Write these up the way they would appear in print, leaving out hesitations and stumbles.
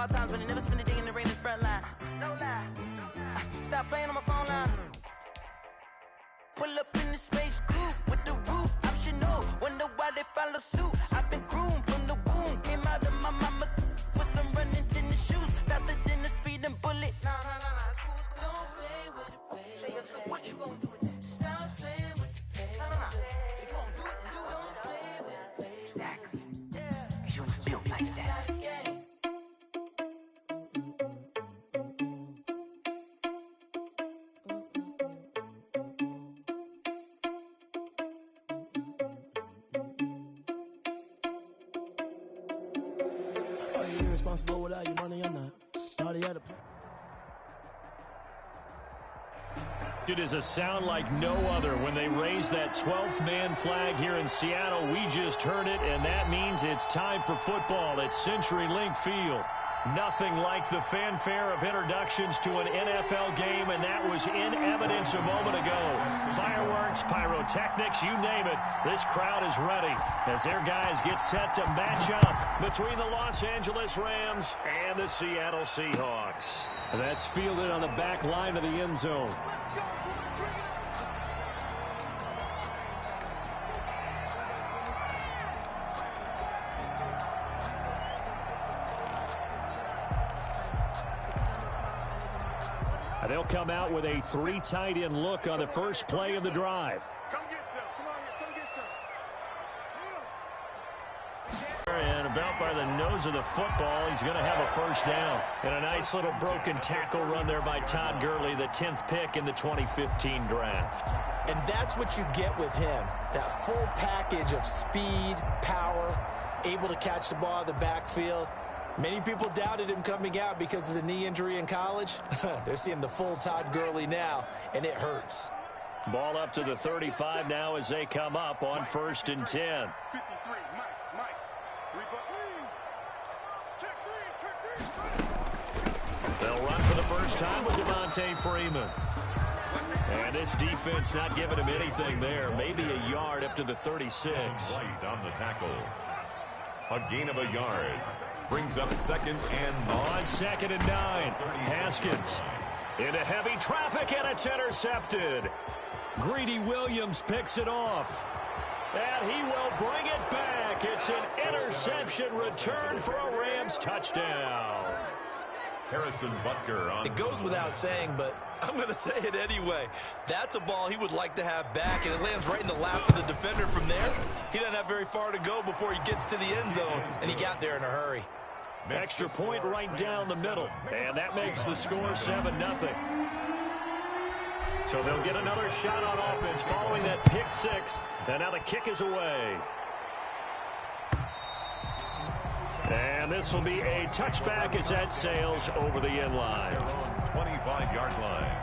hard times, but I never spend a day in the rain in the front line. No lie. Stop playing on my phone line. Pull up in the space coupe with the roof optional. Wonder why they follow suit. I've been groomed from the womb. Came out of my mama with some running tennis shoes. Faster than the speeding bullet. Nah, it's cool, it's cool. Don't play with it, baby. Say so what you gonna do with it? Stop playing with it, baby. Nah. If you gonna do it, then do it. Don't play with it, baby. Exactly. Yeah. Cause you ain't built like that. Irresponsible without your money, I'm not. It is a sound like no other when they raise that 12th man flag here in Seattle. We just heard it, and that means it's time for football at CenturyLink Field. Nothing like the fanfare of introductions to an NFL game, and that was in evidence a moment ago. Fireworks, pyrotechnics, you name it. This crowd is ready as their guys get set to match up between the Los Angeles Rams and the Seattle Seahawks. And that's fielded on the back line of the end zone. They'll come out with a 3 tight end look on the first play of the drive. Come get some. Come on here. Come get some. And about by the nose of the football, he's going to have a first down. And a nice little broken tackle run there by Todd Gurley, the 10th pick in the 2015 draft. And that's what you get with him, that full package of speed, power, able to catch the ball in the backfield. Many people doubted him coming out because of the knee injury in college. They're seeing the full Todd Gurley now, and it hurts. Ball up to the 35 now as they come up on 1st and 10. 53, Mike. 3 They'll run for the first time with Devontae Freeman. And this defense not giving him anything there. Maybe a yard up to the 36. Right on the tackle. A gain of a yard. Brings up 2nd and 9. On 2nd and 9. Haskins into heavy traffic, and it's intercepted. Greedy Williams picks it off. And he will bring it back. It's an interception return for a Rams touchdown. Harrison Butker on. It goes without saying, but I'm going to say it anyway. That's a ball he would like to have back, and it lands right in the lap of the defender from there. He doesn't have very far to go before he gets to the end zone, and he got there in a hurry. Extra point right down the middle, and that makes the score 7-0. So they'll get another shot on offense following that pick 6, and now the kick is away. And this will be a touchback as that sails over the end line. 25-yard line.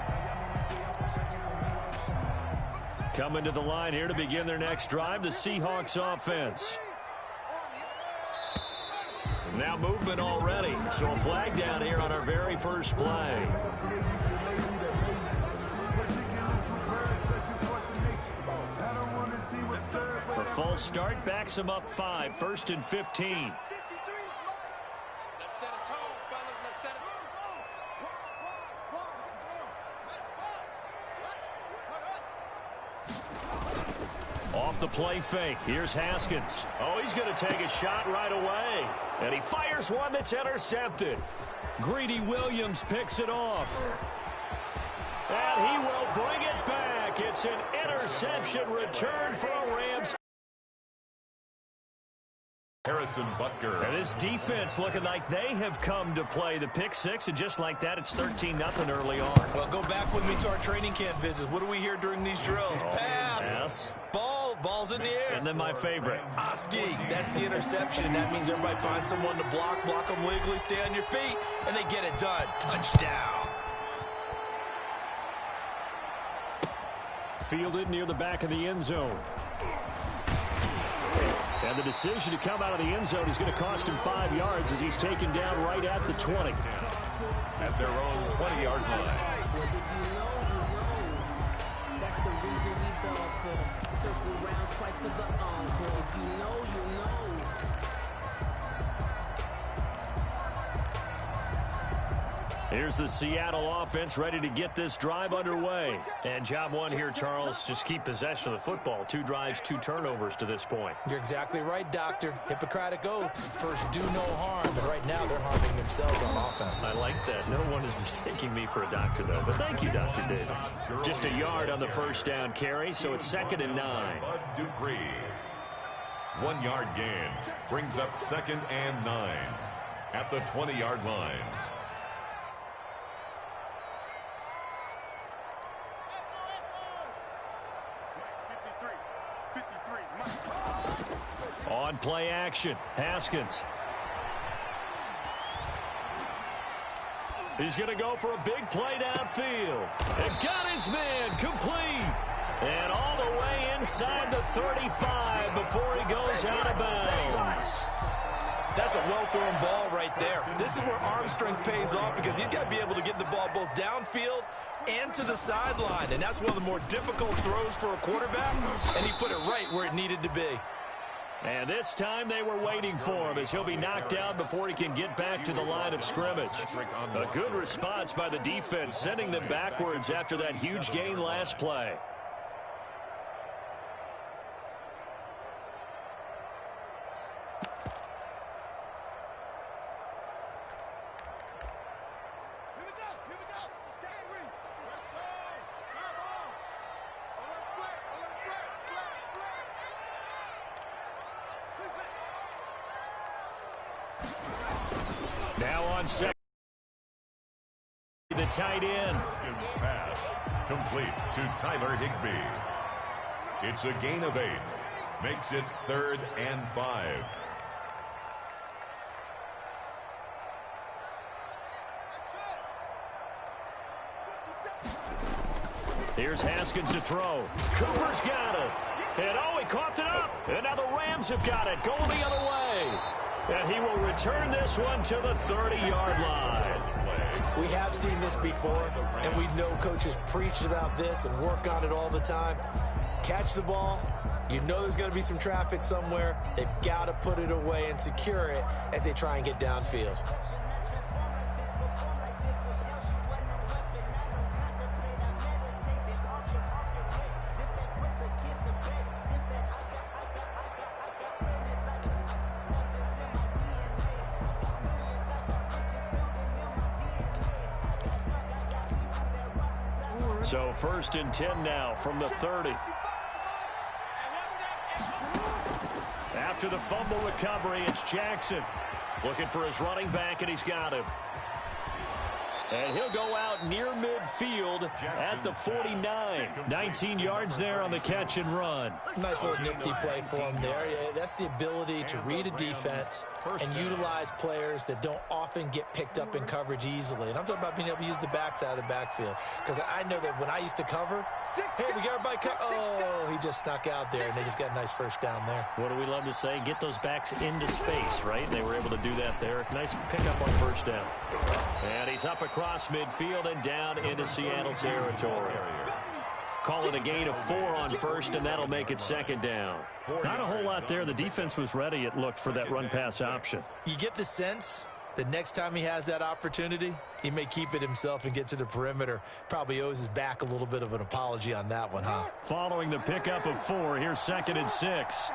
Coming to the line here to begin their next drive, the Seahawks offense. Now movement already, so a flag down here on our very first play. The false start backs him up 5, 1st and 15. Off the play fake. Here's Haskins. Oh, he's going to take a shot right away. And he fires one that's intercepted. Greedy Williams picks it off. And he will bring it back. It's an interception return for a Rams. Harrison Butker. And this defense looking like they have come to play the pick 6, and just like that, it's 13-0 early on. Well, go back with me to our training camp visits. What do we hear during these drills? Pass. Yes. Ball's in the air. And then my favorite. Oski, that's the interception. That means everybody finds someone to block them legally, stay on your feet, and they get it done. Touchdown. Fielded near the back of the end zone. And the decision to come out of the end zone is going to cost him 5 yards as he's taken down right at the 20. At their own 20-yard line. That's the reason we bell for. Circle round twice for the encore. If you know, you know. Here's the Seattle offense ready to get this drive underway. And job one here, Charles, just keep possession of the football. 2 drives, 2 turnovers to this point. You're exactly right, Doctor. Hippocratic oath. First, do no harm. But right now, they're harming themselves on offense. I like that. No one is mistaking me for a doctor, though. But thank you, Dr. Davis. Just a yard on the first down carry, so it's 2nd and 9. Bud Dupree. 1-yard gain brings up 2nd and 9 at the 20-yard line. On play action, Haskins. He's going to go for a big play downfield. And got his man complete. And all the way inside the 35 before he goes out of bounds. That's a well-thrown ball right there. This is where arm strength pays off because he's got to be able to get the ball both downfield and to the sideline. And that's one of the more difficult throws for a quarterback. And he put it right where it needed to be. And this time they were waiting for him as he'll be knocked down before he can get back to the line of scrimmage. A good response by the defense, sending them backwards after that huge gain last play. Now on second, the tight end. Pass complete to Tyler Higbee. It's a gain of 8. Makes it 3rd and 5. Here's Haskins to throw. Cooper's got it. And oh, he coughed it up. And now the Rams have got it. Going the other way. And he will return this one to the 30-yard line. We have seen this before, and we know coaches preach about this and work on it all the time. Catch the ball. You know there's going to be some traffic somewhere. They've got to put it away and secure it as they try and get downfield. So 1st and 10 now from the 30. After the fumble recovery, it's Jackson. Looking for his running back, and he's got him. And he'll go out near midfield at the 49. 19 yards there on the catch and run. Nice little nifty play for him there. That's the ability to read a defense and utilize players that don't often get picked up in coverage easily. And I'm talking about being able to use the backside of the backfield. Because I know that when I used to cover, hey, we got everybody covered. Oh, he just snuck out there, and they just got a nice first down there. What do we love to say? Get those backs into space, right? They were able to do that there. Nice pickup on first down. And he's up across midfield and down into Seattle territory. Call it a gain of 4 on first, and that'll make it 2nd down. Not a whole lot there. The defense was ready, it looked, for that run-pass option. You get the sense the next time he has that opportunity, he may keep it himself and get to the perimeter. Probably owes his back a little bit of an apology on that one, huh? Following the pickup of 4, here's 2nd and 6.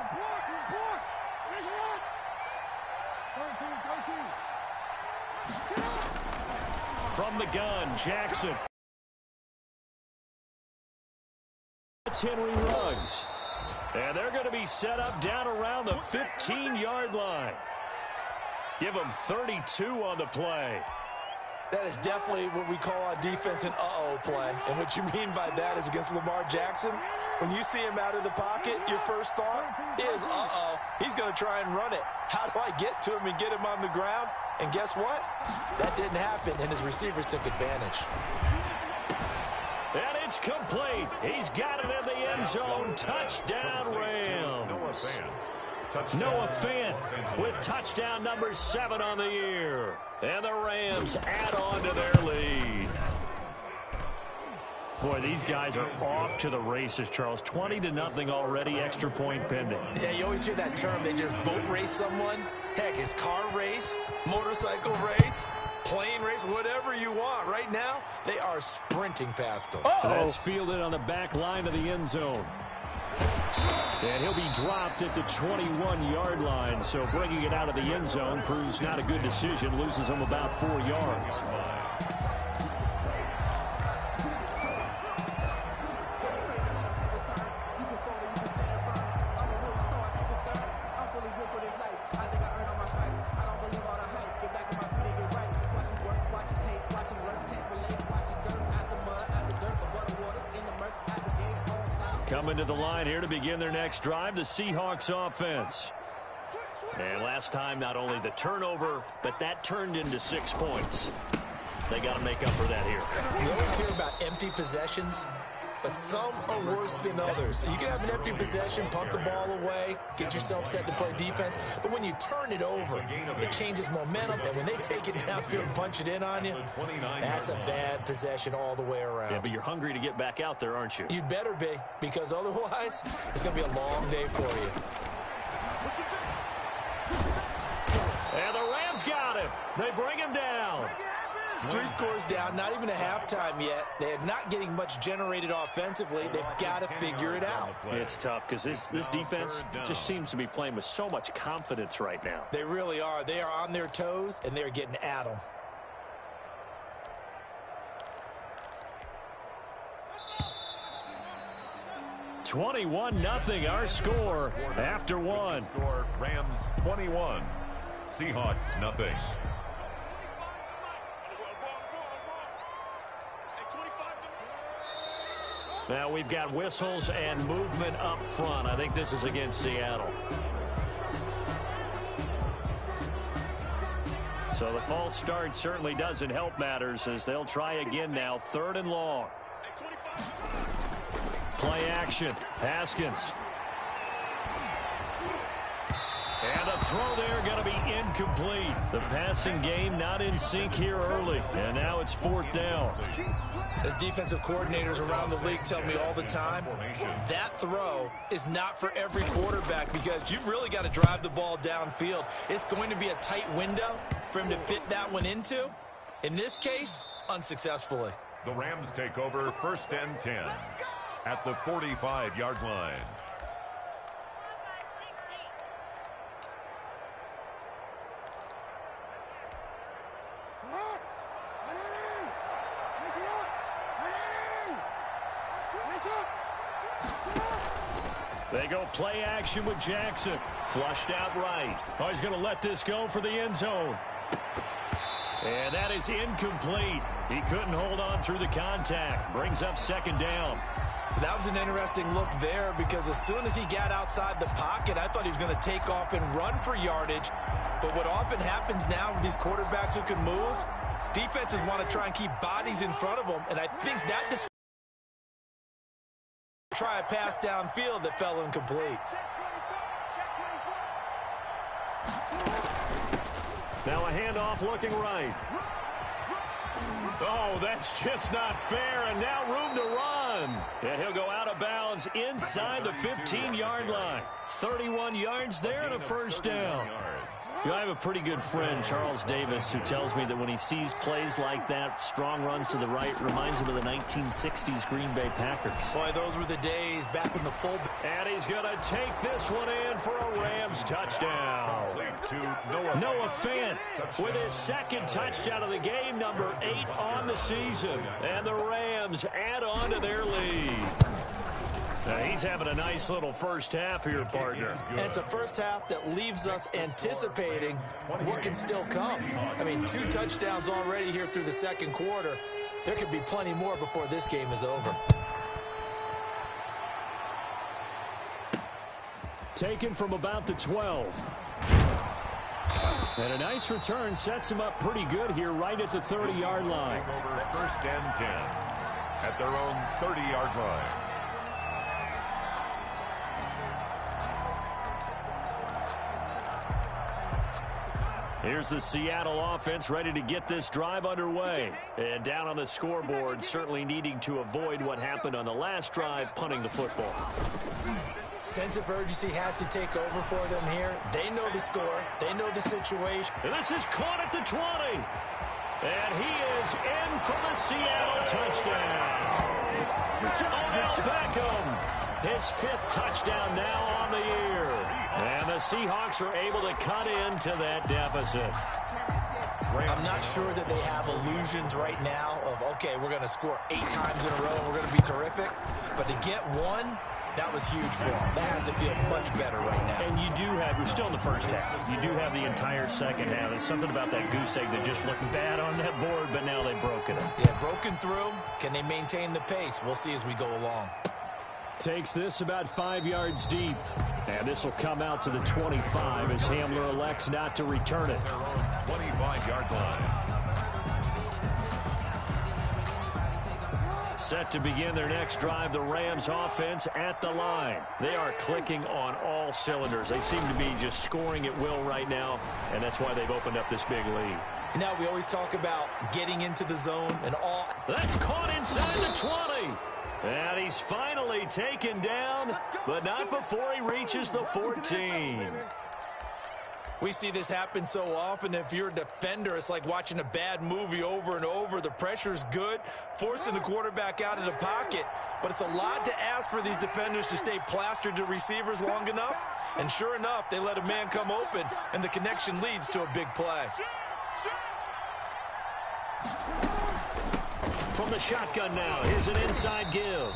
From the gun, Jackson. It's Henry Ruggs. And they're going to be set up down around the 15-yard line. Give them 32 on the play. That is definitely what we call on defense an uh-oh play. And what you mean by that is against Lamar Jackson, when you see him out of the pocket, your first thought is, uh-oh, he's going to try and run it. How do I get to him and get him on the ground? And guess what? That didn't happen, and his receivers took advantage. And it's complete. He's got it in the end zone. Touchdown, Rams. Noah Fant with touchdown number 7 on the year. And the Rams add on to their lead. Boy, these guys are off to the races, Charles. 20-0 already, extra point pending. Yeah, you always hear that term. They just boat race someone. Heck, it's car race, motorcycle race, plane race, whatever you want. Right now, they are sprinting past them. That's fielded on the back line of the end zone. And he'll be dropped at the 21-yard line. So bringing it out of the end zone proves not a good decision. Loses him about 4 yards. Coming to the line here to begin their next drive, the Seahawks offense. And last time, not only the turnover, but that turned into 6 points. They got to make up for that here. You always hear about empty possessions, but some are worse than others. You can have an empty possession, punt the ball away, get yourself set to play defense, but when you turn it over, it changes momentum, and when they take it downfield and punch it in on you, that's a bad possession all the way around. Yeah, but you're hungry to get back out there, aren't you? You'd better be, because otherwise, it's going to be a long day for you. And the Rams got him. They bring him down. 3 scores down, not even a halftime yet. They are not getting much generated offensively. They've got to figure it out. It's tough because this defense just seems to be playing with so much confidence right now. They really are. They are on their toes, and they're getting at them. (21-0) our score after one. Rams 21, Seahawks nothing. Now we've got whistles and movement up front. I think this is against Seattle. So the false start certainly doesn't help matters as they'll try again now. 3rd and long. Play action. Haskins. And the throw there going to be incomplete. The passing game not in sync here early. And now it's 4th down. As defensive coordinators around the league tell me all the time, that throw is not for every quarterback because you've really got to drive the ball downfield. It's going to be a tight window for him to fit that one into. In this case, unsuccessfully. The Rams take over 1st and 10 at the 45-yard line. They go play action with Jackson. Flushed out right. Oh, he's going to let this go for the end zone. And that is incomplete. He couldn't hold on through the contact. Brings up 2nd down. That was an interesting look there because as soon as he got outside the pocket, I thought he was going to take off and run for yardage. But what often happens now with these quarterbacks who can move, defenses want to try and keep bodies in front of them. And I think that try a pass downfield that fell incomplete. Now a handoff looking right. Oh, that's just not fair, and now room to run. And he'll go out of bounds inside the 15-yard line. 31 yards there and a 1st down. You know, I have a pretty good friend, Charles Davis, who tells me that when he sees plays like that, strong runs to the right, reminds him of the 1960s Green Bay Packers. Boy, those were the days back when the full... And he's going to take this one in for a Rams touchdown. Noah Fant with his 2nd touchdown of the game, number 8 on the season. And the Rams add on to their lead. Now he's having a nice little first half here, partner. And it's a first half that leaves us anticipating what can still come. I mean, 2 touchdowns already here through the 2nd quarter. There could be plenty more before this game is over. Taken from about the 12. And a nice return sets him up pretty good here right at the 30-yard line. Over 1st and 10 at their own 30-yard line. Here's the Seattle offense ready to get this drive underway. And down on the scoreboard, certainly needing to avoid what happened on the last drive, punting the football. Sense of urgency has to take over for them here. They know the score. They know the situation. And this is caught at the 20. And he is in for the Seattle touchdown. Odell Beckham, his 5th touchdown now on the year. And the Seahawks are able to cut into that deficit. I'm not sure that they have illusions right now of, okay, we're going to score 8 times in a row and we're going to be terrific. But to get one, that was huge for them. That has to feel much better right now. And you do have, you're still in the first half. You do have the entire second half. There's something about that goose egg that just looked bad on that board, but now they've broken it. Yeah, broken through. Can they maintain the pace? We'll see as we go along. Takes this about 5 yards deep. And this will come out to the 25 as Hamler elects not to return it. 25-yard line. Set to begin their next drive, the Rams offense at the line. They are clicking on all cylinders. They seem to be just scoring at will right now, and that's why they've opened up this big lead. You know, we always talk about getting into the zone and all. That's caught inside the 20. And he's finally taken down, but not before he reaches the 14. We see this happen so often. If you're a defender, it's like watching a bad movie over and over. The pressure's good, forcing the quarterback out of the pocket. But it's a lot to ask for these defenders to stay plastered to receivers long enough. And sure enough, they let a man come open, and the connection leads to a big play. From the shotgun now, here's an inside give.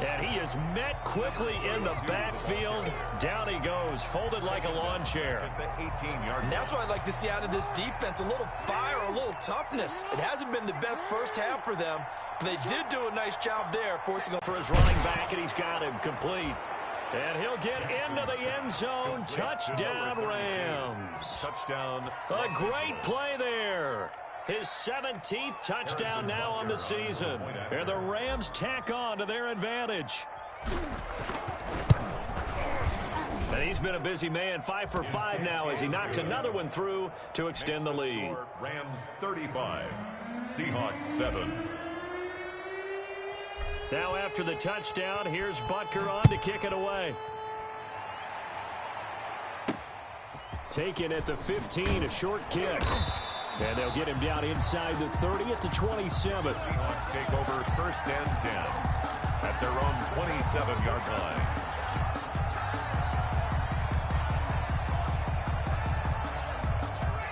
And he is met quickly in the backfield. Down he goes, folded like a lawn chair. And that's what I'd like to see out of this defense, a little fire, a little toughness. It hasn't been the best first half for them, but they did do a nice job there, forcing him for his running back, and he's got him complete. And he'll get into the end zone. Touchdown, Rams. Touchdown. A great play there. His 17th touchdown now on the season. And the Rams tack on to their advantage. And he's been a busy man, 5 for 5 now as he knocks another one through to extend the lead. Rams 35, Seahawks 7. Now after the touchdown, here's Butker on to kick it away. Taken at the 15, a short kick. And they'll get him down inside the 30 at the 27. Seahawks take over 1st and 10 at their own 27-yard line.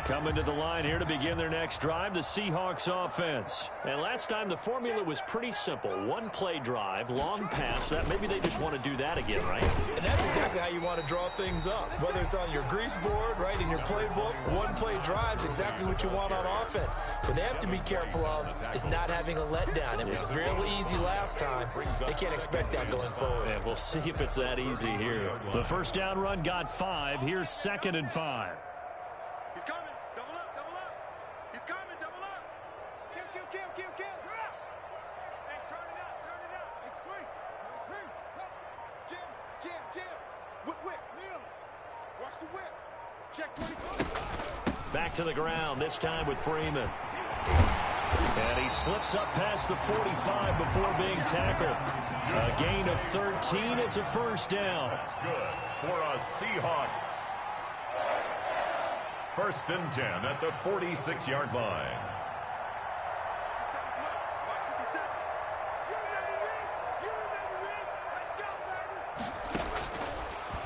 Coming to the line here to begin their next drive, the Seahawks offense. And last time the formula was pretty simple. One play drive, long pass. That maybe they just want to do that again, right? And that's exactly how you want to draw things up. Whether it's on your grease board, right, in your playbook, one play drive is exactly what you want on offense. What they have to be careful of is not having a letdown. It was real easy last time. They can't expect that going forward. Yeah, we'll see if it's that easy here. The first down run got 5. Here's 2nd and 5. He's coming. Double up, double up. He's coming, double up. Kill. Hey, turn it out. Hey, screen. Jam. Whip. Watch the whip. Check 24. Back to the ground, this time with Freeman. And he slips up past the 45 before being tackled. A gain of 13, it's a first down. That's good for us Seahawks. 1st and 10 at the 46-yard line.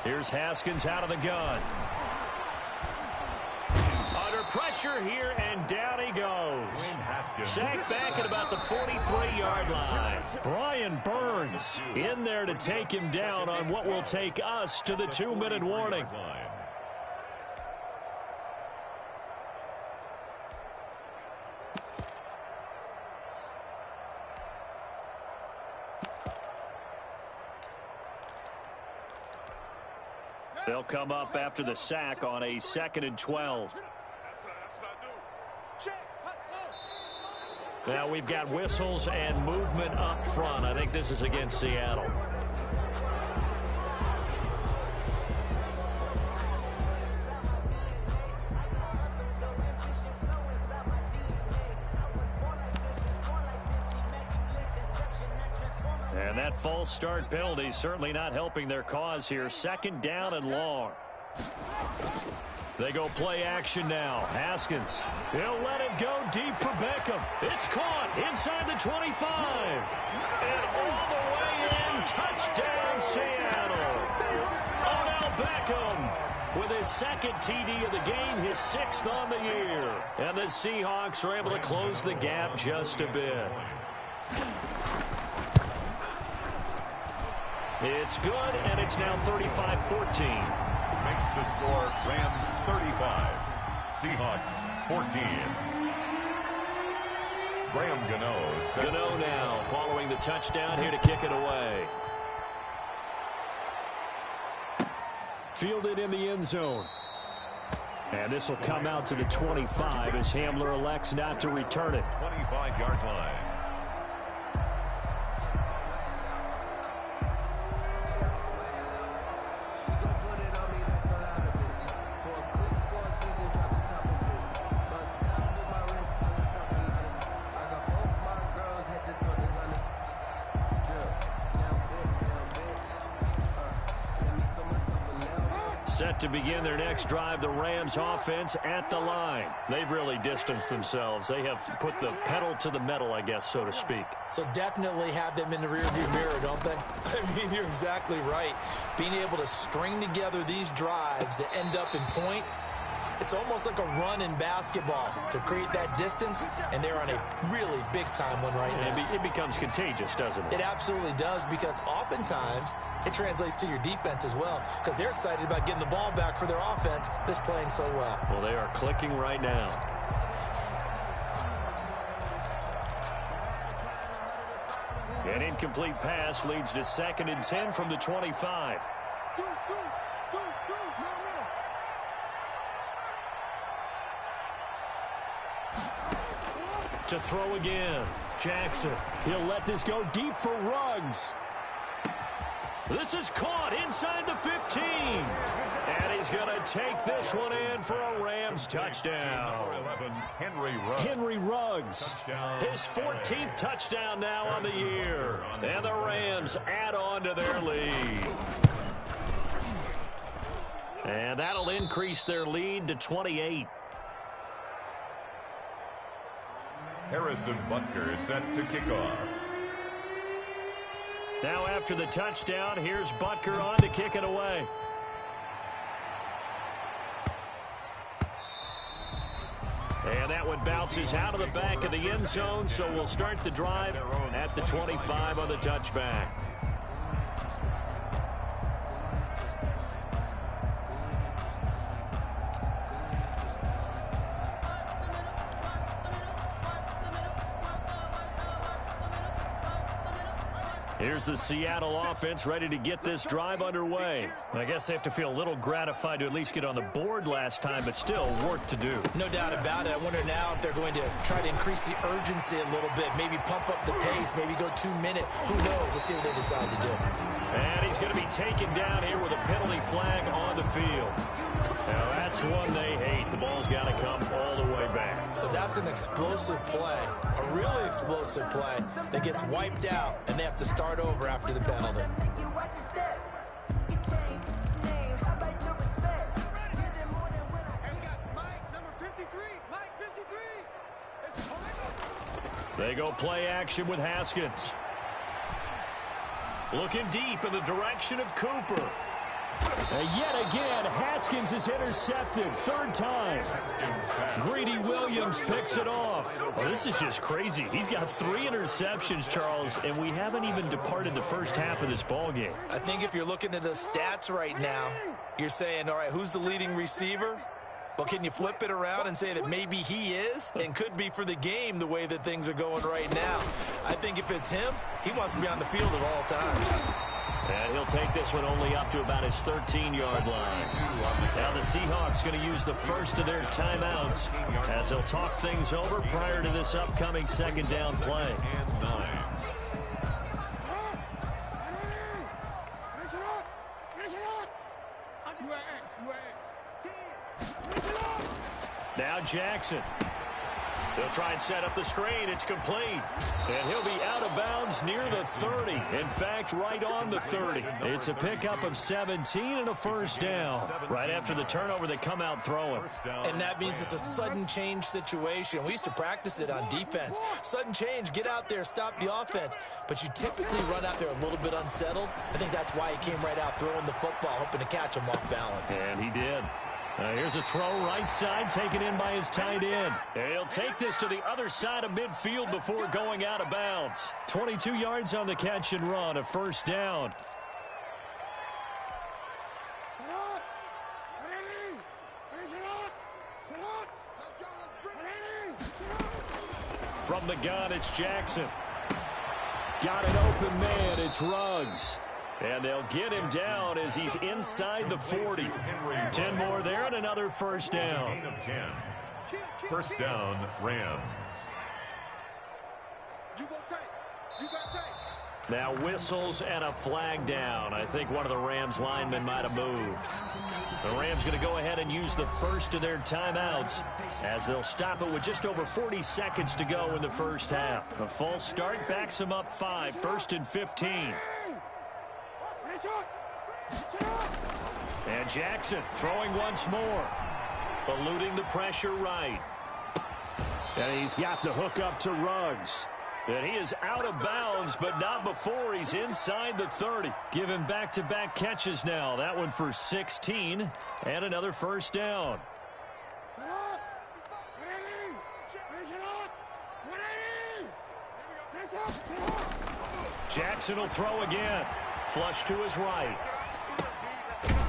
Here's Haskins out of the gun. Under pressure here, and down he goes. Sacked back at about the 43-yard line. Brian Burns in there to take him down on what will take us to the 2-minute warning. They'll come up after the sack on a 2nd and 12. Now we've got whistles and movement up front. I think this is against Seattle. And that false start penalty certainly not helping their cause here. 2nd down and long. They go play action now. Haskins. He'll let it go deep for Beckham. It's caught inside the 25. And all the way in. Touchdown, Seattle. Odell Beckham with his second TD of the game, his 6th on the year. And the Seahawks are able to close the gap just a bit. It's good, and it's now 35-14. Makes the score Rams 35, Seahawks 14. Graham Gano now following the touchdown here to kick it away. Fielded in the end zone. And this will come out to the 25 as Hamler elects not to return it. 25-yard line. Set to begin their next drive, the Rams offense at the line. They've really distanced themselves. They have put the pedal to the metal, I guess, so to speak. So definitely have them in the rearview mirror, don't they? I mean, you're exactly right. Being able to string together these drives that end up in points, it's almost like a run in basketball to create that distance, and they're on a really big-time one right now. It becomes contagious, doesn't it? It absolutely does, because oftentimes it translates to your defense as well, because they're excited about getting the ball back for their offense that's playing so well. Well, they are clicking right now. An incomplete pass leads to 2nd and 10 from the 25. To throw again. Jackson. He'll let this go deep for Ruggs. This is caught inside the 15. And he's going to take this one in for a Rams touchdown. 11, Henry Ruggs. His 14th touchdown now on the year. And the Rams add on to their lead. And that'll increase their lead to 28. Harrison Butker is set to kick off. Now after the touchdown, here's Butker on to kick it away. And that one bounces out of the back of the end zone, so we'll start the drive at the 25 on the touchback. Here's the Seattle offense ready to get this drive underway. I guess they have to feel a little gratified to at least get on the board last time, but still work to do. No doubt about it. I wonder now if they're going to try to increase the urgency a little bit, maybe pump up the pace, maybe go 2 minute. Who knows? Let's see what they decide to do. And he's going to be taken down here with a penalty flag on the field. Now that's one they hate. The ball's got to come all the way back. So that's an explosive play, a really explosive play that gets wiped out, and they have to start over after the penalty. They go play action with Haskins. Looking deep in the direction of Cooper. Yet again, Haskins is intercepted. 3rd time. Greedy Williams picks it off. Well, this is just crazy. He's got 3 interceptions, Charles, and we haven't even departed the first half of this ballgame. I think if you're looking at the stats right now, you're saying, all right, who's the leading receiver? Well, can you flip it around and say that maybe he is and could be for the game the way that things are going right now? I think if it's him, he wants to be on the field at all times. And he'll take this one only up to about his 13-yard line. Now the Seahawks going to use the first of their timeouts as they'll talk things over prior to this upcoming 2nd down play. Now Jackson. They'll try and set up the screen. It's complete. And he'll be out of bounds near the 30. In fact, right on the 30. It's a pickup of 17 and a first down. Right after the turnover, they come out throwing. And that means it's a sudden change situation. We used to practice it on defense. Sudden change, get out there, stop the offense. But you typically run out there a little bit unsettled. I think that's why he came right out throwing the football, hoping to catch him off balance. And he did. Here's a throw right side, taken in by his tight end. He'll take this to the other side of midfield before going out of bounds. 22 yards on the catch and run, a first down. From the gun, it's Jackson. Got an open man, it's Ruggs. And they'll get him down as he's inside the 40. 10 more there and another first down. Gain of 10. First down, Rams. Now whistles and a flag down. I think one of the Rams linemen might have moved. The Rams going to go ahead and use the first of their timeouts as they'll stop it with just over 40 seconds to go in the first half. A false start backs them up 5, 1st and 15. And Jackson throwing once more. Eluding the pressure right. And he's got the hook up to Ruggs. And he is out of bounds, but not before he's inside the 30. Giving back-to-back catches now. That one for 16 and another first down. Jackson will throw again. Flush to his right.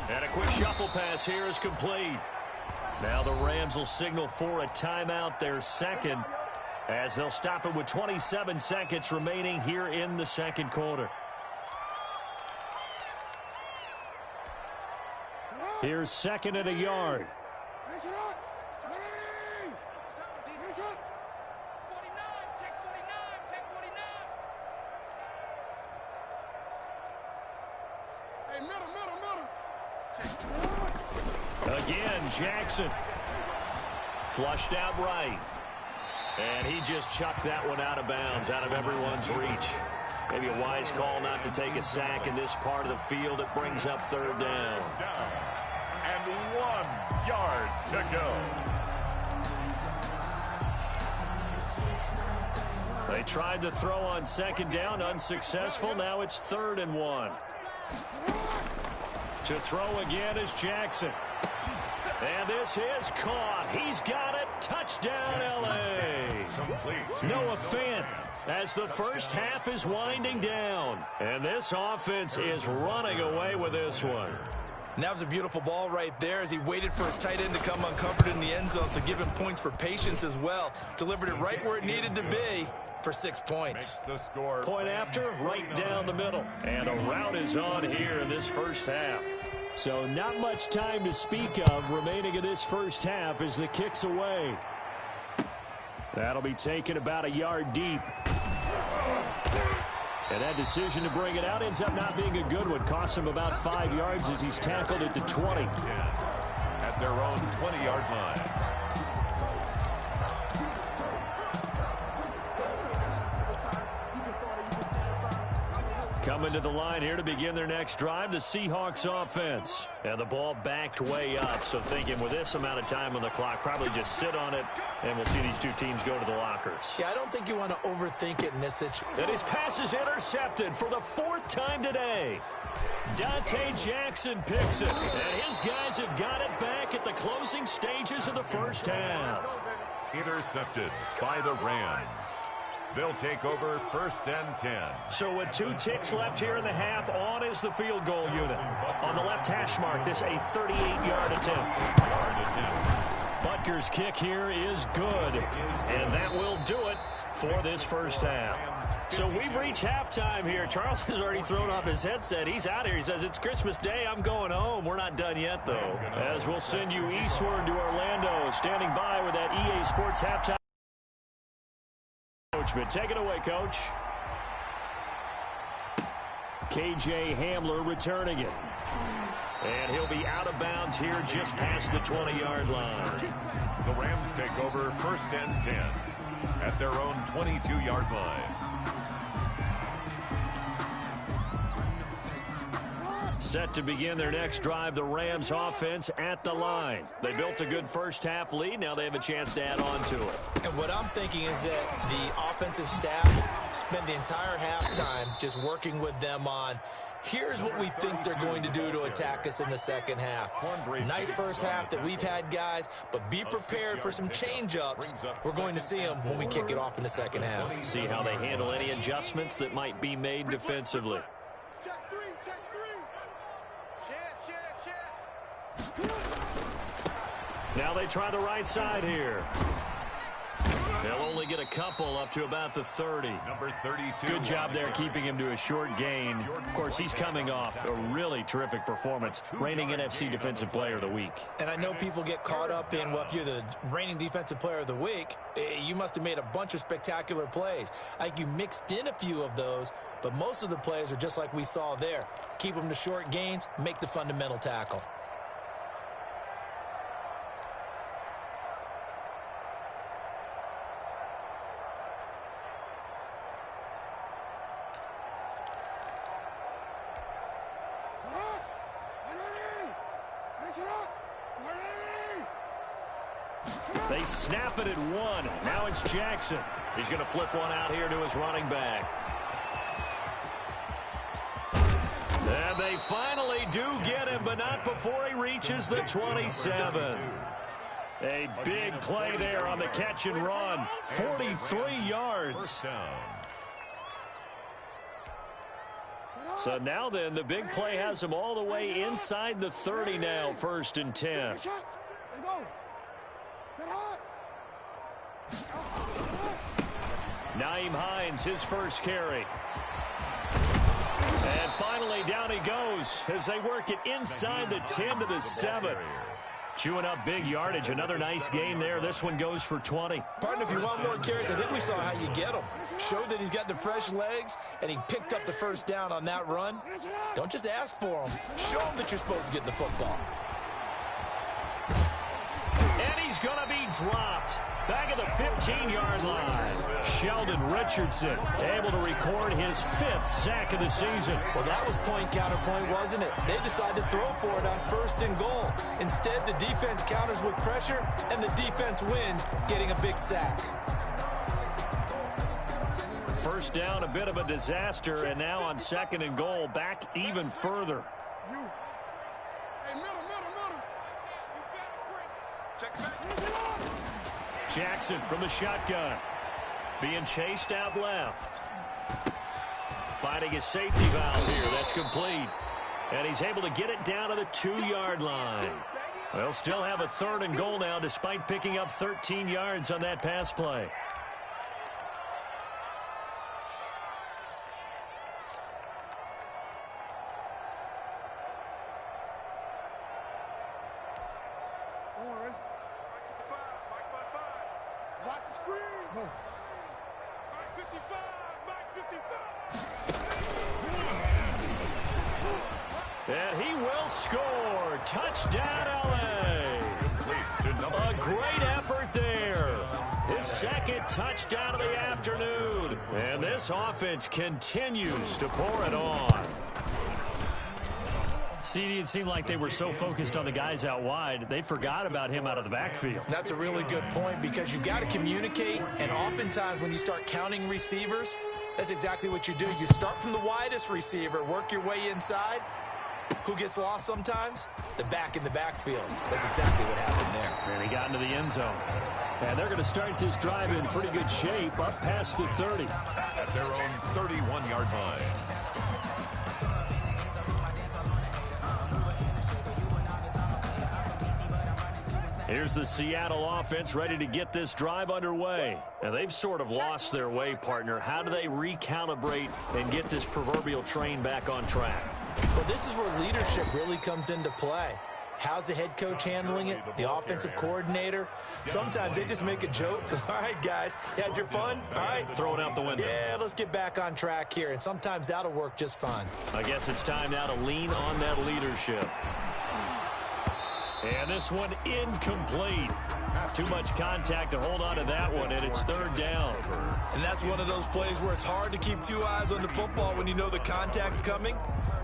And a quick shuffle pass here is complete. Now the Rams will signal for a timeout, their second, as they'll stop it with 27 seconds remaining here in the second quarter. Here's second and a yard. Again, Jackson. Flushed out right. And he just chucked that one out of bounds, out of everyone's reach. Maybe a wise call not to take a sack in this part of the field. It brings up third down. And 1 yard to go. They tried to throw on second down, unsuccessful. Now it's 3rd and 1. To throw again is Jackson. And this is caught. He's got it. Touchdown, L.A. Noah Fant as the first half is winding down. And this offense is running away with this one. And that was a beautiful ball right there as he waited for his tight end to come uncovered in the end zone, so give him points for patience as well. Delivered it right where it needed to be for 6 points. The score. Point after, right down the middle. And a rout is on here in this first half. So not much time to speak of remaining in this first half as the kick's away. That'll be taken about a yard deep. And that decision to bring it out ends up not being a good one. Costs him about 5 yards as he's tackled at the 20. At their own 20-yard line. Coming to the line here to begin their next drive, the Seahawks offense. And the ball backed way up, so thinking with this amount of time on the clock, probably just sit on it, and we'll see these two teams go to the lockers. Yeah, I don't think you want to overthink it in this situation. And his pass is intercepted for the 4th time today. Dante Jackson picks it, and his guys have got it back at the closing stages of the first half. Intercepted by the Rams. They'll take over 1st and 10. So with 2 ticks left here in the half, on is the field goal unit. On the left hash mark, this a 38-yard attempt. Butker's kick here is good, and that will do it for this first half. So we've reached halftime here. Charles has already thrown off his headset. He's out here. He says, it's Christmas Day. I'm going home. We're not done yet, though. As we'll send you eastward to Orlando, standing by with that EA Sports halftime. Take it away, Coach. KJ Hamler returning it. And he'll be out of bounds here just past the 20-yard line. The Rams take over 1st and 10 at their own 22-yard line. Set to begin their next drive, the Rams offense at the line. They built a good first-half lead. Now they have a chance to add on to it. And what I'm thinking is that the offensive staff spent the entire halftime just working with them on, here's what we think they're going to do to attack us in the second half. Nice first half that we've had, guys, but be prepared for some change-ups. We're going to see them when we kick it off in the second half. See how they handle any adjustments that might be made defensively. Check three, check three. Now they try the right side here. They'll only get a couple up to about the 30. Number 32. Good job there keeping him to a short gain. Of course, he's coming off a really terrific performance, reigning NFC Defensive Player of the Week. And I know people get caught up in, well, if you're the reigning Defensive Player of the Week, you must have made a bunch of spectacular plays. I think you mixed in a few of those, but most of the plays are just like we saw there. Keep them to short gains, make the fundamental tackle. They snap it at one. Now it's Jackson. He's going to flip one out here to his running back. And they finally do get him, but not before he reaches the 27. A big play there on the catch and run. 43 yards. So now then, the big play has him all the way inside the 30 now, 1st and 10. Nyheim Hines, his first carry. And finally, down he goes as they work it inside the 10 to the 7. Chewing up big yardage. Another nice gain there. This one goes for 20. Partner, if you want more carries, I think we saw how you get him. Showed that he's got the fresh legs, and he picked up the first down on that run. Don't just ask for him. Show him that you're supposed to get the football. And he's going to be dropped. Back at the 15-yard line. Sheldon Richardson able to record his 5th sack of the season. Well, that was point counterpoint, wasn't it? They decided to throw for it on 1st and goal. Instead, the defense counters with pressure, and the defense wins, getting a big sack. First down, a bit of a disaster, and now on 2nd and goal, back even further. Jackson from the shotgun. Being chased out left. Finding his safety valve here. That's complete. And he's able to get it down to the 2-yard line. They'll still have a 3rd and goal now despite picking up 13 yards on that pass play. And he will score. Touchdown, L.A. A great effort there. His 2nd touchdown of the afternoon. And this offense continues to pour it on. CD, it seemed like they were so focused on the guys out wide, they forgot about him out of the backfield. That's a really good point because you've got to communicate, and oftentimes when you start counting receivers, that's exactly what you do. You start from the widest receiver, work your way inside. Who gets lost sometimes? The back in the backfield. That's exactly what happened there. And he got into the end zone. And they're going to start this drive in pretty good shape up past the 30. At their own 31-yard line. Here's the Seattle offense ready to get this drive underway. And they've sort of lost their way, partner. How do they recalibrate and get this proverbial train back on track? Well, this is where leadership really comes into play. How's the head coach handling it? The offensive coordinator? Sometimes they just make a joke. All right, guys, you had your fun? All right. Throw it out the window. Yeah, let's get back on track here. And sometimes that'll work just fine. I guess it's time now to lean on that leadership. And this one incomplete. Too much contact to hold on to that one, and it's third down. And that's one of those plays where it's hard to keep two eyes on the football when you know the contact's coming,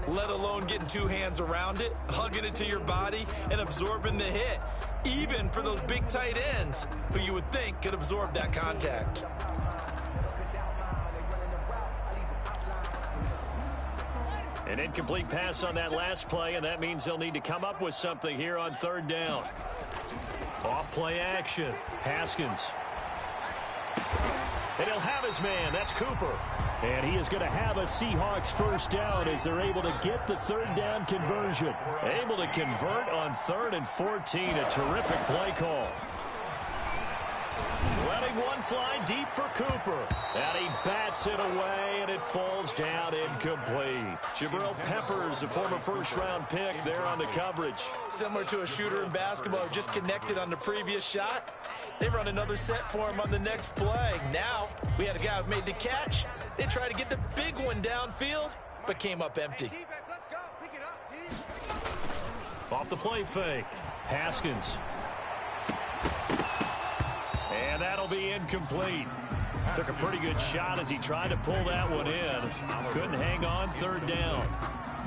let alone getting two hands around it, hugging it to your body, and absorbing the hit, even for those big tight ends who you would think could absorb that contact. An incomplete pass on that last play, and that means they'll need to come up with something here on third down. Off play action. Haskins. And he'll have his man. That's Cooper. And he is going to have a Seahawks first down as they're able to get the third down conversion. Able to convert on 3rd and 14. A terrific play call. Letting one fly deep for Cooper. And he bats it away, and it falls down incomplete. Jabril Peppers, a former first-round pick, there on the coverage. Similar to a shooter in basketball who just connected on the previous shot. They run another set for him on the next play. Now, we had a guy who made the catch. They tried to get the big one downfield, but came up empty. Off the play fake. Haskins. And that'll be incomplete. Took a pretty good shot as he tried to pull that one in. Couldn't hang on, third down.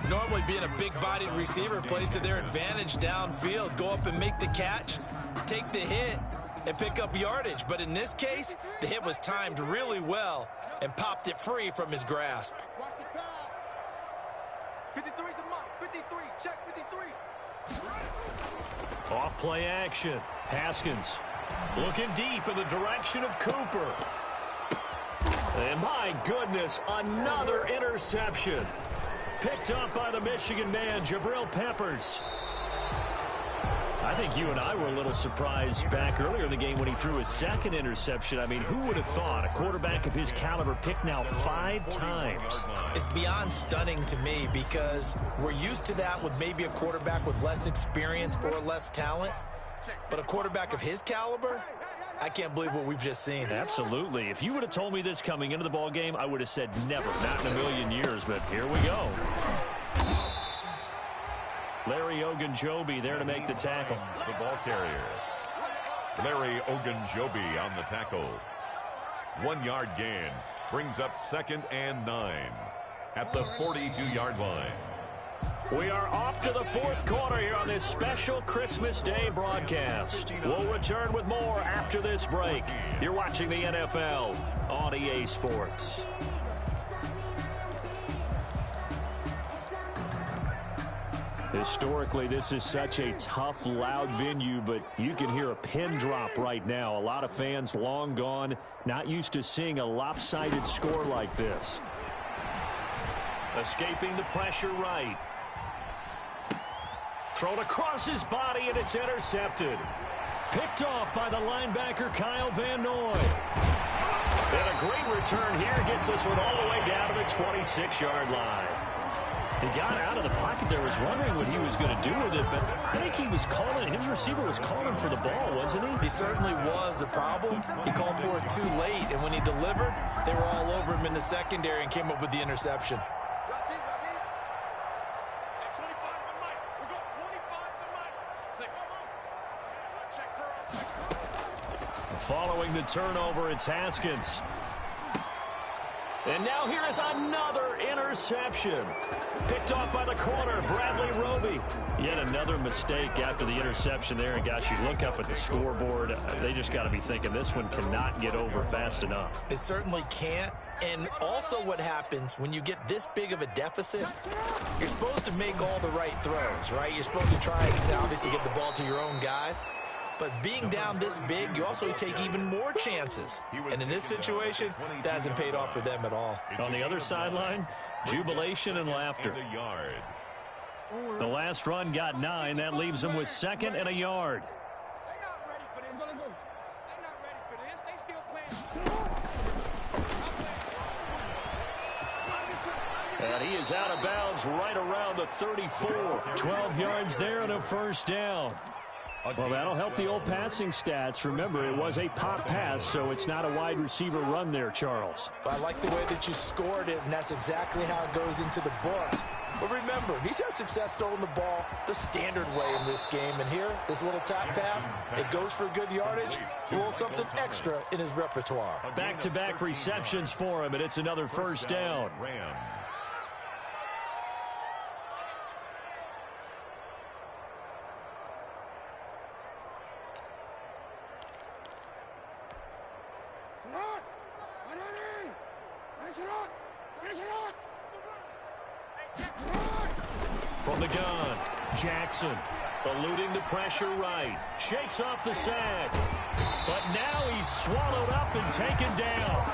Normally being a big-bodied receiver plays to their advantage downfield. Go up and make the catch, take the hit, and pick up yardage. But in this case, the hit was timed really well and popped it free from his grasp. Watch the pass. 53's the mark. 53. Check 53. Off play action. Haskins looking deep in the direction of Cooper. And my goodness, another interception. Picked up by the Michigan man, Jabril Peppers. I think you and I were a little surprised back earlier in the game when he threw his second interception. I mean, who would have thought a quarterback of his caliber picked now 5 times? It's beyond stunning to me because we're used to that with maybe a quarterback with less experience or less talent. But a quarterback of his caliber, I can't believe what we've just seen. Absolutely. If you would have told me this coming into the ball game, I would have said never, not in a million years. But here we go. Larry Ogunjobi there to make the tackle. The ball carrier. Larry Ogunjobi on the tackle. 1 yard gain. Brings up 2nd and 9 at the 42-yard line. We are off to the 4th quarter here on this special Christmas Day broadcast. We'll return with more after this break. You're watching the NFL on EA Sports. Historically, this is such a tough, loud venue, but you can hear a pin drop right now. A lot of fans long gone, not used to seeing a lopsided score like this. Escaping the pressure right. Thrown across his body, and it's intercepted. Picked off by the linebacker, Kyle Van Noy. And a great return here gets this one all the way down to the 26-yard line. He got out of the pocket there, was wondering what he was going to do with it, but I think he was calling, his receiver was calling for the ball, wasn't he? He certainly was. The problem, he called for it too late, and when he delivered, they were all over him in the secondary and came up with the interception. Following the turnover, it's Haskins. And now here is another interception. Picked off by the corner, Bradley Roby. Yet another mistake after the interception there. And gosh, you look up at the scoreboard, they just got to be thinking this one cannot get over fast enough. It certainly can't. And also what happens when you get this big of a deficit, you're supposed to make all the right throws, right? You're supposed to try to obviously get the ball to your own guys. But being down this big, you also take even more chances. And in this situation, that hasn't paid off for them at all. On the other sideline, jubilation and laughter. The last run got 9. That leaves them with 2nd and a yard. They're not ready for this. They're not ready for this. They still playing. And he is out of bounds right around the 34. 12 yards there and a first down. Well, that'll help the old passing stats. Remember, it was a pop pass, so it's not a wide receiver run there, Charles. I like the way that you scored it, and that's exactly how it goes into the books. But remember, he's had success throwing the ball the standard way in this game. And here, this little tap pass, it goes for good yardage, a little something extra in his repertoire. Back-to-back receptions for him, and it's another first down. Rams. From the gun, Jackson eluding the pressure right. Shakes off the sack. But now he's swallowed up and taken down.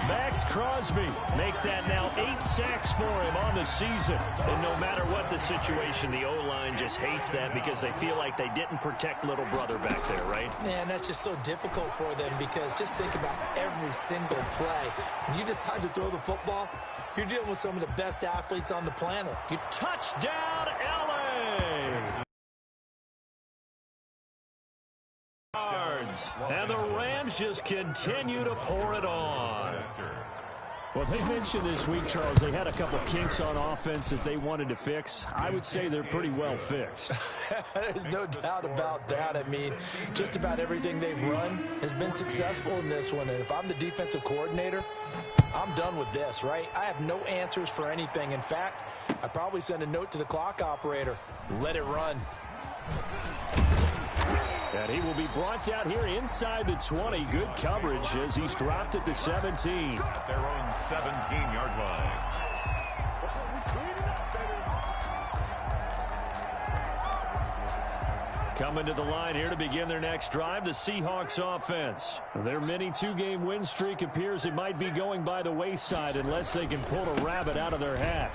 Max Crosby make that now 8 sacks for him on the season. And no matter what the situation, the O-line just hates that because they feel like they didn't protect little brother back there, right? Man, that's just so difficult for them because just think about every single play. When you decide to throw the football, you're dealing with some of the best athletes on the planet. You touchdown, LA! And the Rams just continue to pour it on. Well, they mentioned this week, Charles, they had a couple kinks on offense that they wanted to fix. I would say they're pretty well fixed. There's no doubt about that. I mean, just about everything they've run has been successful in this one. And if I'm the defensive coordinator, I'm done with this, right? I have no answers for anything. In fact, I'd probably send a note to the clock operator. Let it run. And he will be brought down here inside the 20. Good coverage as he's dropped at the 17. At their own 17-yard line. Coming to the line here to begin their next drive, the Seahawks offense. Their mini 2-game win streak appears it might be going by the wayside unless they can pull a rabbit out of their hat.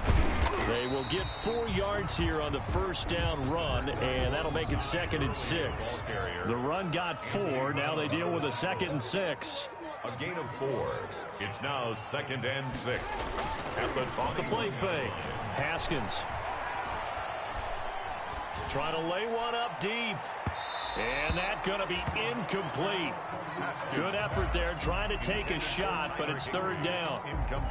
They will get 4 yards here on the first down run, and that'll make it 2nd and 6. The run got 4. Now they deal with a 2nd and 6. A gain of 4. It's now 2nd and 6. At the top. The play fake. Haskins. Trying to lay one up deep. And that's going to be incomplete. Good effort there, trying to take a shot, but it's 3rd down.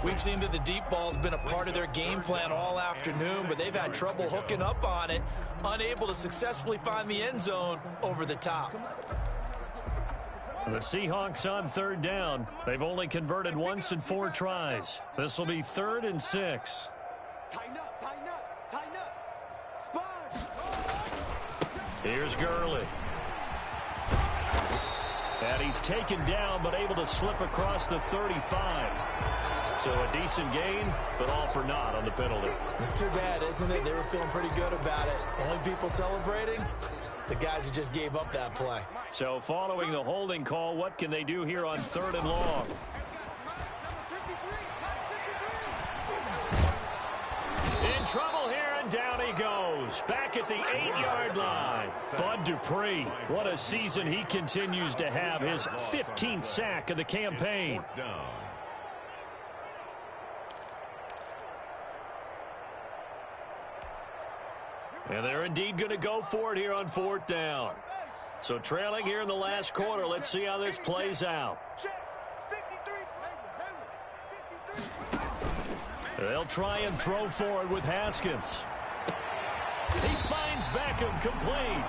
We've seen that the deep ball's been a part of their game plan all afternoon, but they've had trouble hooking up on it, unable to successfully find the end zone over the top. The Seahawks on 3rd down. They've only converted once in 4 tries. This will be 3rd and 6. Tighten up, tighten up, tighten up. Spot. Here's Gurley. And he's taken down, but able to slip across the 35. So a decent gain, but all for naught on the penalty. It's too bad, isn't it? They were feeling pretty good about it. Only people celebrating, the guys who just gave up that play. So following the holding call, what can they do here on 3rd and long? In trouble here, and down he goes. Back at the 8-yard line. Bud Dupree, what a season he continues to have. His 15th sack of the campaign. And they're indeed going to go for it here on 4th down. So trailing here in the last quarter. Let's see how this plays out. They'll try and throw forward with Haskins. He finds Beckham complete.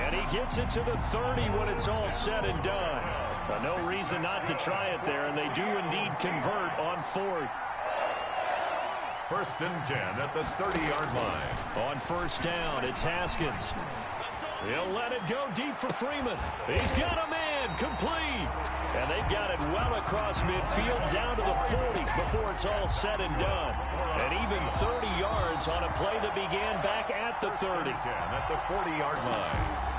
And he gets it to the 30 when it's all said and done. But no reason not to try it there, and they do indeed convert on 4th. 1st and 10 at the 30-yard line. On 1st down, it's Haskins. He'll let it go deep for Freeman. He's got a man complete. And they've got it well across midfield down to the 40 before it's all said and done. And even 30 yards on a play that began back at the 30. At the 40-yard line.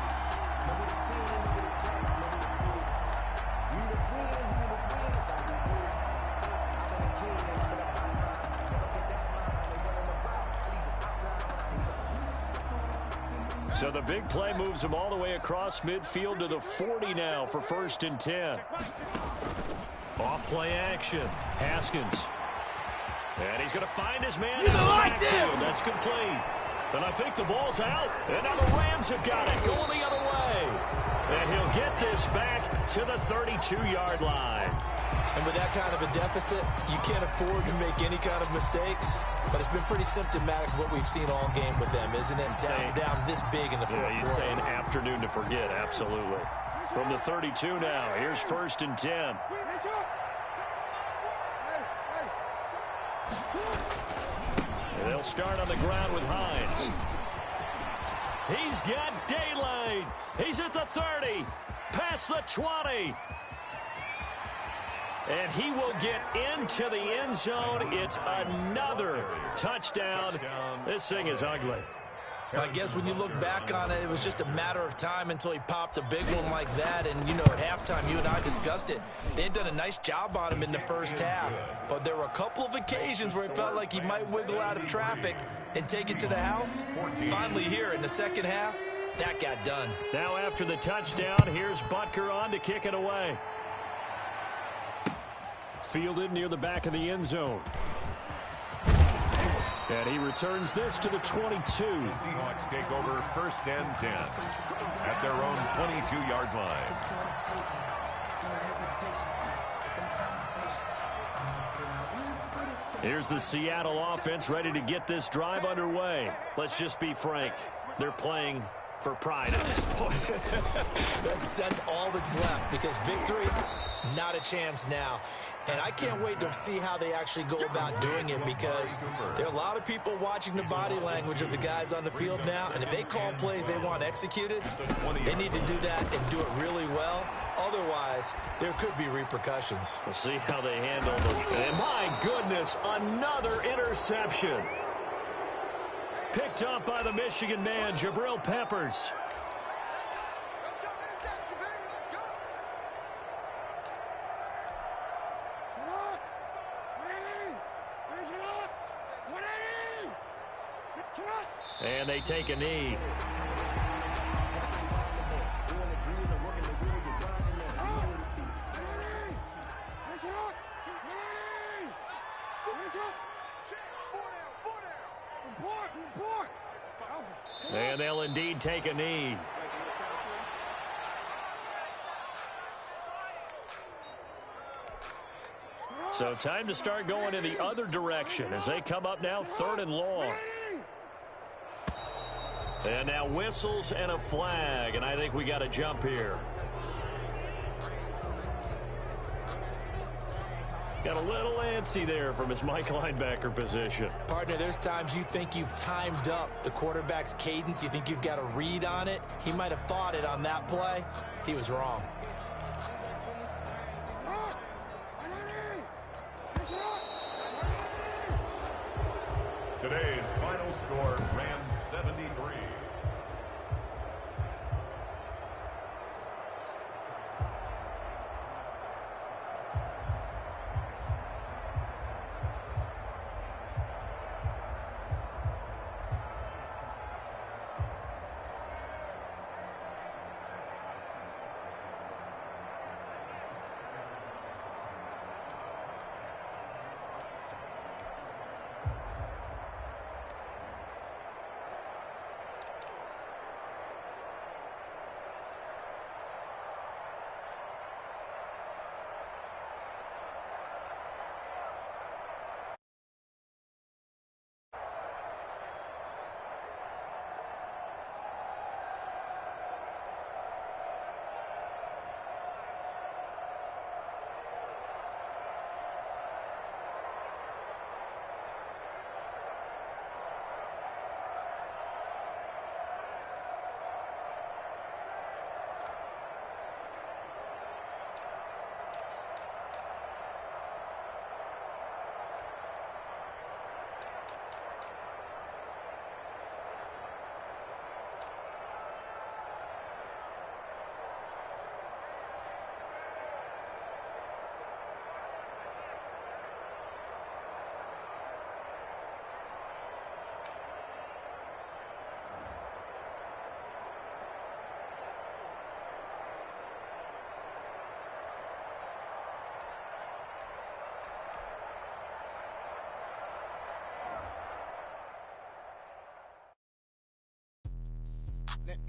So the big play moves him all the way across midfield to the 40 now for 1st and 10. Off play action. Haskins. And he's going to find his man in the backfield. That's complete. And I think the ball's out. And now the Rams have got it going the other way. And he'll get this back to the 32-yard line. And with that kind of a deficit, you can't afford to make any kind of mistakes. But it's been pretty symptomatic of what we've seen all game with them, isn't it? Down this big in the fourth quarter. You'd say an afternoon to forget, absolutely. From the 32 now, here's 1st and 10. And they'll start on the ground with Hines. He's got daylight. He's at the 30, past the 20. And he will get into the end zone. It's another touchdown. This thing is ugly. I guess when you look back on it, it was just a matter of time until he popped a big one like that. And, you know, at halftime, you and I discussed it. They had done a nice job on him in the first half. But there were a couple of occasions where it felt like he might wiggle out of traffic and take it to the house. Finally here in the second half, that got done. Now after the touchdown, here's Butker on to kick it away. Fielded near the back of the end zone. And he returns this to the 22. The Seahawks take over 1st and 10 at their own 22-yard line. Here's the Seattle offense ready to get this drive underway. Let's just be frank. They're playing for pride at this point. That's all that's left, because victory, not a chance now. And I can't wait to see how they actually go about doing it, because there are a lot of people watching the body language of the guys on the field now, and if they call plays they want executed, they need to do that and do it really well. Otherwise, there could be repercussions. We'll see how they handle it. And my goodness, another interception. Picked up by the Michigan man, Jabril Peppers. And they take a knee. And they'll indeed take a knee. So time to start going in the other direction as they come up now 3rd and long. And now whistles and a flag, and I think we got a jump here. Got a little antsy there from his Mike linebacker position. Partner, there's times you think you've timed up the quarterback's cadence. You think you've got a read on it. He might have thought it on that play. He was wrong. Today's final score, Rams 73.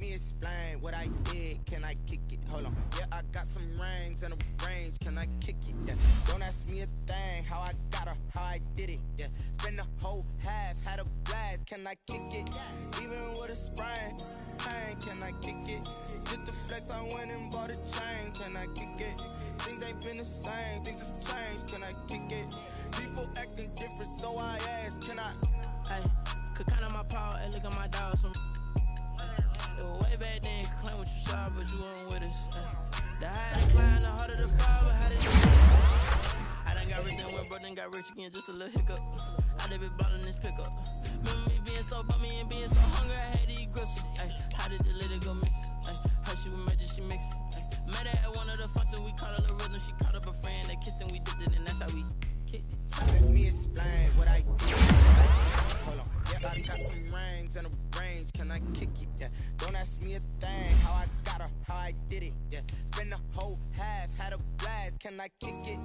me explain what I did. Can I kick it? Hold on. Yeah, I got some rings and a range. Can I kick it? Yeah. Don't ask me a thing. How I got her, how I did it. Yeah. Spend the whole half, had a blast. Can I kick it? Even with a sprain. Pain, can I kick it? Just the flex, I went and bought a chain. Can I kick it? Things ain't been the same. Things have changed. Can I kick it? People acting different, so I ask. Can I? Hey, could count on my power and look at my dogs. It was way back then, could claim what you saw, but you weren't with us. The higher the climb, the harder the fall, but how did you I done got rich and went broke, then got rich again, just a little hiccup. I done been ballin' this pickup. Remember me being so bummy and being so hungry, I had to eat gristle. Ay, how did the lady go miss? Ay, how she was magic, she mixed. Met her at one of the functions, we caught a little rhythm, she caught up a friend, they kissed and we dipped it, and that's how we kicked it. Let me explain what I did. Hold on. Yeah, I got some rings and a range. Can I kick it? Yeah. Don't ask me a thing. How I got her, how I did it. Yeah. Spend the whole half, had a blast. Can I kick it?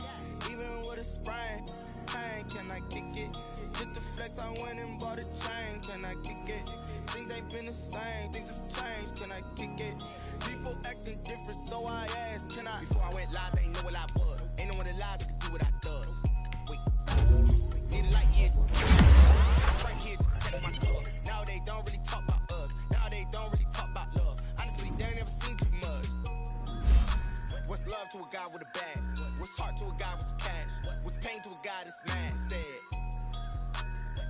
Even with a sprain. Pain, can I kick it? Just the flex, I went and bought a chain. Can I kick it? Things ain't been the same. Things have changed. Can I kick it? People acting different, so I ask. Can I? Before I went live, they ain't know what I was. Ain't no one alive that could do what I does. Wait. Need a light, yeah. Right here, just check my club. Now they don't really talk about us. Now they don't really talk about love. Honestly, they ain't never seen too much. What's love to a guy with a bag? What's heart to a guy with some cash? What's pain to a guy that's mad? Said.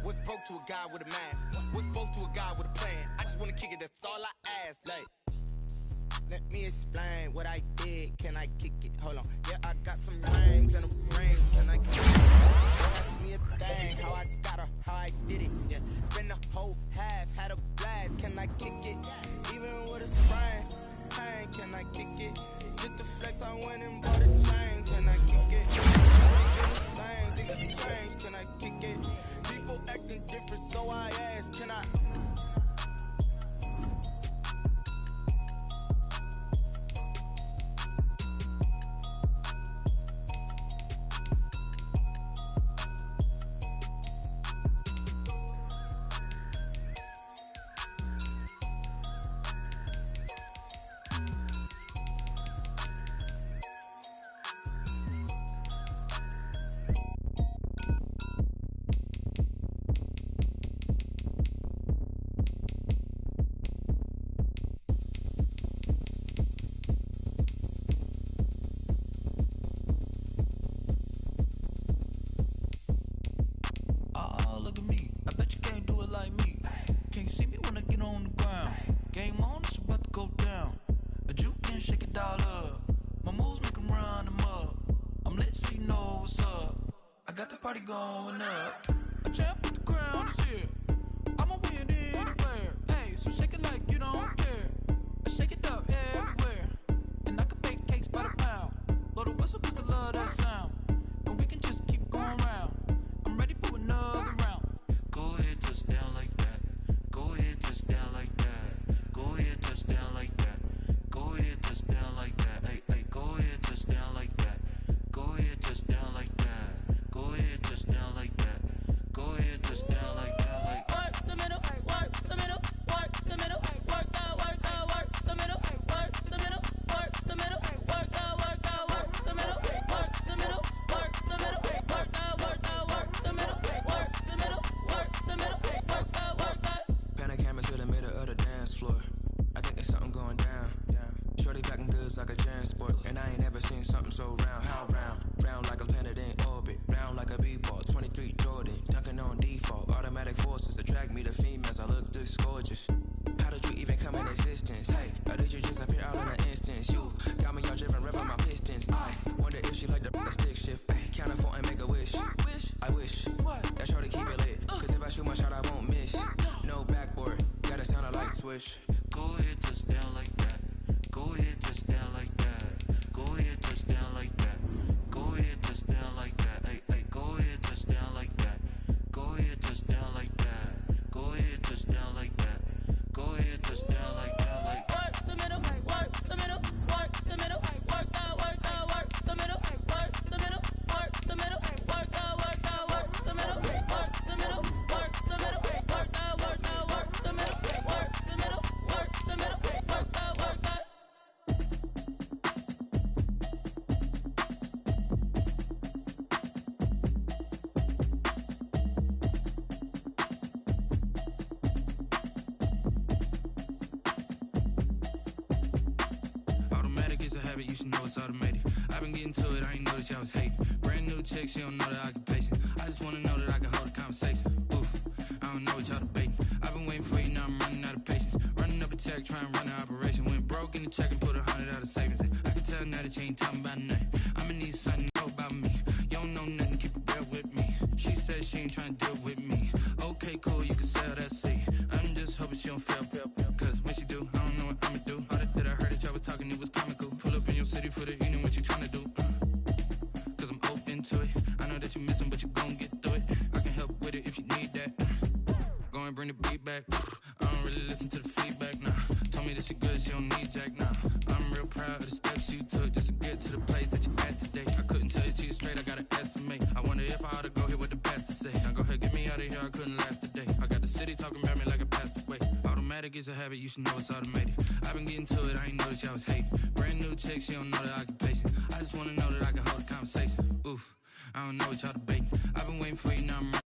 What's broke to a guy with a mask? What's both to a guy with a plan? I just wanna kick it, that's all I ask. Like, let me explain what I did. Can I kick it? Hold on. Yeah, I got some rings and a range. Can I kick it? Don't ask me a thing. How I got her, how I did it. Yeah. Spend the whole half, had a blast. Can I kick it? Even with a sprain. Pain, can I kick it? Just the flex, I went and bought a chain. Can I kick it? Things have changed. Can I kick it? People acting different, so I ask. Can I? Party going up. A champ with the crown is here. I'ma win anywhere. Hey, so shake it like you don't care. I shake it up everywhere. And I can bake cakes by the pound. Blow the whistle cause I love that sound. And we can just keep going round. I'm ready for another round. Go ahead, touch down like that. Go ahead, touch down like that. Go ahead, touch down like that. Go ahead, touch down like that. Hey, hey, go ahead, touch down like that. Go ahead, touch down like that. Go ahead, touch down like that. Go ahead, touch down like that. Like work the middle, work the middle, work the middle, work the middle, work the middle, work the middle, work the middle, work the middle, work the middle, work the middle, work the middle, work the middle, work the. Pan a camera to the middle of the dance floor. I think there's something going down. Shorty packing goods like a transport, and I ain't never seen something so round. How round? Round like a planet in orbit, round like a b-ball. 23 Jordan, dunking on default. Automatic forces attract me to females. I look this gorgeous. How did you even come in existence? Hey, or did you just appear out in an instance? You got me all driven, revving my pistons. I wonder if she like the stick shift. Ay, count it 4 and make a wish. I wish that shorty keep it lit. Cause if I shoot my shot, I won't miss. No backboard, gotta sound a light switch. Go ahead, touch down like that. Go ahead, touch down like that. Go ahead, touch down like that. Go ahead, touch down like that. Hey, hey, go ahead, touch down like that. Go ahead, touch down like that. Go ahead, touch down like that. Go ahead, touch down like that. Like work the middle, work the middle, work the middle, work the middle, work the middle, work the middle, work the middle, work the middle, work the middle, work the middle, work the middle, work the middle, work the middle, work the middle, chick, she don't know that I can patient. I just wanna know that I can hold a conversation. Oof, I don't know what y'all debating. I've been waiting for you, now I'm running out of patience. Running up a check, trying to run an operation. Went broke in the check and put 100 out of savings in. I can tell now that you ain't talking about nothing. I'ma need something to know about me. You don't know nothing, keep it real with me. She said she ain't trying to deal with me. Okay, cool, you can sell that seat. I'm just hoping she don't fail. Cause when she do, I don't know what I'ma do. All that I heard that y'all was talking, it was comical. Pull up in your city for the evening, what you trying to do? Cause I'm open to it. I know that you missing, but you gon' get through it. I can help with it if you need that. Go and bring the beat back. I don't really listen to the feedback, nah. Told me that she good, she don't need jack, nah. I'm real proud of the steps you took just to get to the place that you at today. I couldn't tell you to you straight, I gotta estimate. I wonder if I ought to go here with the pastor say. Now go ahead, get me out of here, I couldn't last a day. I got the city talking about me like a passed away. Automatic is a habit, you should know it's automated. I've been getting to it, I ain't noticed y'all was hating. Brand new chick, she don't know that I can patient. I just wanna know that I can hold a conversation. Oof, I don't know what y'all debating. I've been waiting for you, now I'm